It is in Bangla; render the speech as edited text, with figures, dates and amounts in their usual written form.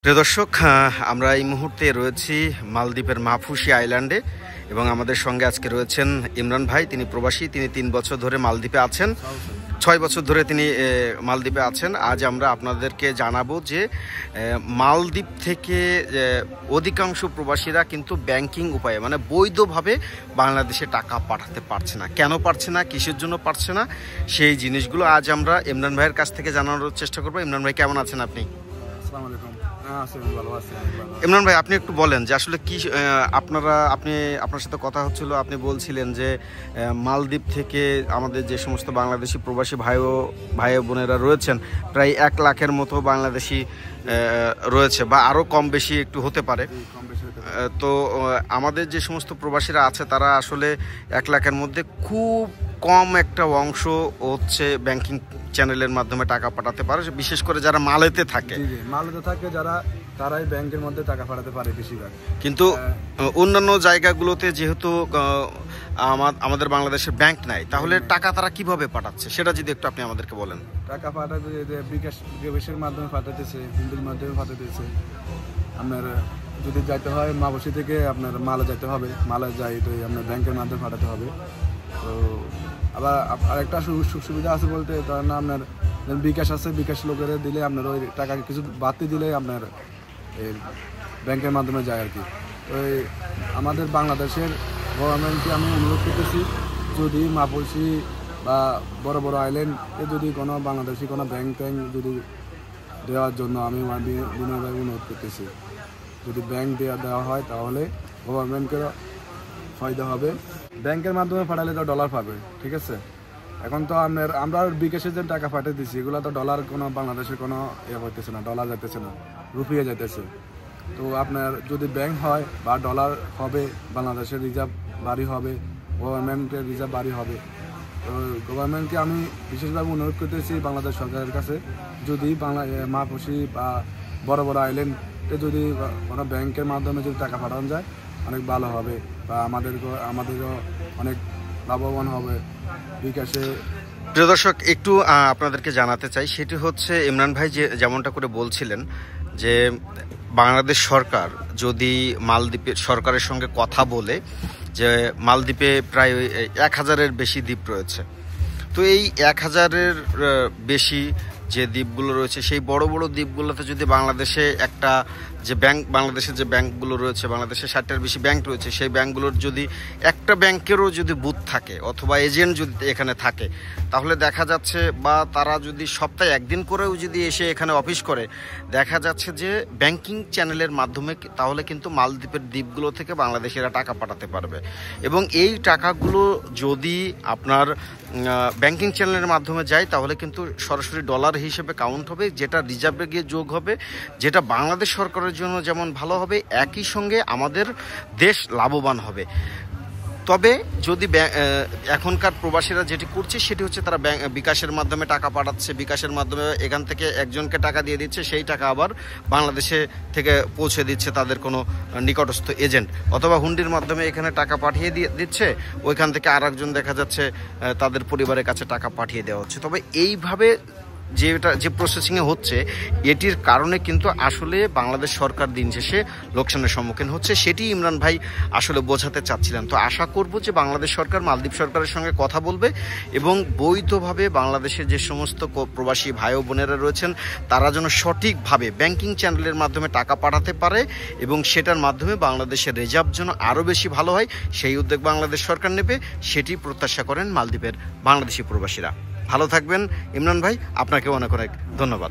প্রিয় দর্শক, আমরা এই মুহূর্তে রয়েছি মালদ্বীপের মাফুসি আইল্যান্ডে এবং আমাদের সঙ্গে আজকে রয়েছেন ইমরান ভাই। তিনি প্রবাসী, তিনি 3 বছর ধরে মালদ্বীপে আছেন, 6 বছর ধরে তিনি মালদ্বীপে আছেন। আজ আমরা আপনাদেরকে জানাবো যে মালদ্বীপ থেকে অধিকাংশ প্রবাসীরা কিন্তু ব্যাংকিং উপায়ে মানে বৈধভাবে বাংলাদেশে টাকা পাঠাতে পারছে না। কেন পারছে না, কিসের জন্য পারছে না, সেই জিনিসগুলো আজ আমরা ইমরান ভাইয়ের কাছ থেকে জানানোর চেষ্টা করবো। ইমরান ভাই, কেমন আছেন আপনি? ইমরান ভাই, আপনি একটু বলেন যে আসলে কি আপনার সাথে কথা হচ্ছিল, আপনি বলছিলেন যে মালদ্বীপ থেকে আমাদের যে সমস্ত বাংলাদেশি প্রবাসী ভাই বোনেরা রয়েছেন, প্রায় 1 লাখের মতো বাংলাদেশি রয়েছে বা আরও কম বেশি একটু হতে পারে। তো আমাদের যে সমস্ত প্রবাসীরা আছে তারা আসলে 1 লাখের মধ্যে খুব কম একটা অংশ হচ্ছে ব্যাংকিং চ্যানেলের মাধ্যমে টাকা পাঠাতে পারে, বিশেষ করে যারা মালেতে থাকে যারা তারাই ব্যাংকের মধ্যে টাকা পাঠাতে পারে বেশিরভাগ। কিন্তু অন্যান্য জায়গাগুলোতে যেহেতু আমাদের বাংলাদেশের ব্যাংক নাই, তাহলে টাকা তারা কিভাবে পাঠাচ্ছে সেটা যদি একটু আপনি আমাদেরকে বলেন। টাকা পাঠাতে বিকাশের মাধ্যমে পাঠাতেছে, হিন্দির মাধ্যমে পাঠাতেছে। আপনার যদি যাইতে হয় মাবসি থেকে আপনার মালে যাইতে হবে, মালে যাই তো আপনার ব্যাংকের মাধ্যমে পাঠাতে হবে। তো আবার আরেকটা সুযোগ সুবিধা আছে বলতে, তার না আপনার বিকাশ আছে, বিকাশ লোকেরা দিলে আপনার ওই টাকা কিছু বাড়তি দিলে আপনার এই ব্যাংকের মাধ্যমে যায় আর কি। ওই আমাদের বাংলাদেশের গভর্নমেন্টকে আমি অনুরোধ করতেছি, যদি মাপসি বা বড় বড় আইল্যান্ডে যদি কোনো বাংলাদেশি কোনো ব্যাংক যদি দেওয়ার জন্য আমি বিনয়ভাবে অনুরোধ করতেছি। যদি ব্যাংক দেওয়া হয় তাহলে গভর্নমেন্টকে ফায়দা হবে। ব্যাংকের মাধ্যমে পাঠালে তো ডলার পাবে, ঠিক আছে। এখন তো আমরা বিকাশের যে টাকা পাঠিয়ে দিচ্ছি এগুলো তো ডলার কোনো বাংলাদেশের কোনো হইতেছে না, ডলার যাইতেছে না, রুপিয়ে যাইতেছে। তো আপনার যদি ব্যাংক হয় বা ডলার হবে, বাংলাদেশের রিজার্ভ বাড়ি হবে, গভর্নমেন্টের রিজার্ভ বাড়ি হবে। তো গভর্নমেন্টকে আমি বিশেষভাবে অনুরোধ করতেছি বাংলাদেশ সরকারের কাছে, যদি মাফুসি বা বড় বড় আইল্যান্ডে যদি কোনো ব্যাংকের মাধ্যমে যদি টাকা পাঠানো যায় অনেক ভালো হবে বা আমাদেরও অনেক লাভবান হবে বিকাশে। প্রিয় দর্শক, একটু আপনাদেরকে জানাতে চাই, সেটি হচ্ছে ইমরান ভাই যেমনটা করে বলছিলেন যে বাংলাদেশ সরকার যদি মালদ্বীপের সরকারের সঙ্গে কথা বলে, যে মালদ্বীপে প্রায় 1000-এর বেশি দ্বীপ রয়েছে। তো এই 1000-এর বেশি যে দ্বীপগুলো রয়েছে, সেই বড় বড় দ্বীপগুলোতে যদি বাংলাদেশে একটা যে বাংলাদেশের যে ব্যাংকগুলো রয়েছে, বাংলাদেশে 60টার বেশি ব্যাংক রয়েছে, সেই ব্যাংকগুলোর যদি একটা ব্যাংকেরও যদি বুথ থাকে অথবা এজেন্ট যদি এখানে থাকে, তাহলে দেখা যাচ্ছে বা তারা যদি সপ্তাহে 1 দিন করেও যদি এসে এখানে অফিস করে, দেখা যাচ্ছে যে ব্যাংকিং চ্যানেলের মাধ্যমে তাহলে কিন্তু মালদ্বীপের দ্বীপগুলো থেকে বাংলাদেশিরা টাকা পাঠাতে পারবে। এবং এই টাকাগুলো যদি আপনার ব্যাংকিং চ্যানেলের মাধ্যমে যায় তাহলে কিন্তু সরাসরি ডলার হিসেবে কাউন্ট হবে, যেটা রিজার্ভে গিয়ে যোগ হবে, যেটা বাংলাদেশ সরকারের জন্য যেমন ভালো হবে, একই সঙ্গে আমাদের দেশ লাভবান হবে। তবে যদি এখনকার প্রবাসীরা যেটি করছে সেটি হচ্ছে তারা বিকাশের মাধ্যমে টাকা পাঠাচ্ছে, বিকাশের মাধ্যমে এখান থেকে একজনকে টাকা দিয়ে দিচ্ছে, সেই টাকা আবার বাংলাদেশে থেকে পৌঁছে দিচ্ছে তাদের কোনো নিকটস্থ এজেন্ট, অথবা হুন্ডির মাধ্যমে এখানে টাকা পাঠিয়ে দিচ্ছে, ওইখান থেকে আরেকজন দেখা যাচ্ছে তাদের পরিবারের কাছে টাকা পাঠিয়ে দেওয়া হচ্ছে। তবে এইভাবে যে প্রসেসিংয়ে হচ্ছে, এটির কারণে কিন্তু আসলে বাংলাদেশ সরকার দিন শেষে লোকসানের সম্মুখীন হচ্ছে, সেটি ইমরান ভাই আসলে বোঝাতে চাচ্ছিলেন। তো আশা করব যে বাংলাদেশ সরকার মালদ্বীপ সরকারের সঙ্গে কথা বলবে এবং বৈধভাবে বাংলাদেশের যে সমস্ত প্রবাসী ভাই ও বোনেরা রয়েছেন তারা যেন সঠিকভাবে ব্যাংকিং চ্যানেলের মাধ্যমে টাকা পাঠাতে পারে এবং সেটার মাধ্যমে বাংলাদেশের রিজার্ভ যেন আরও বেশি ভালো হয়, সেই উদ্যোগ বাংলাদেশ সরকার নেবে, সেটি প্রত্যাশা করেন মালদ্বীপের বাংলাদেশি প্রবাসীরা। ভালো থাকবেন ইমরান ভাই, আপনাকে অনেক অনেক ধন্যবাদ।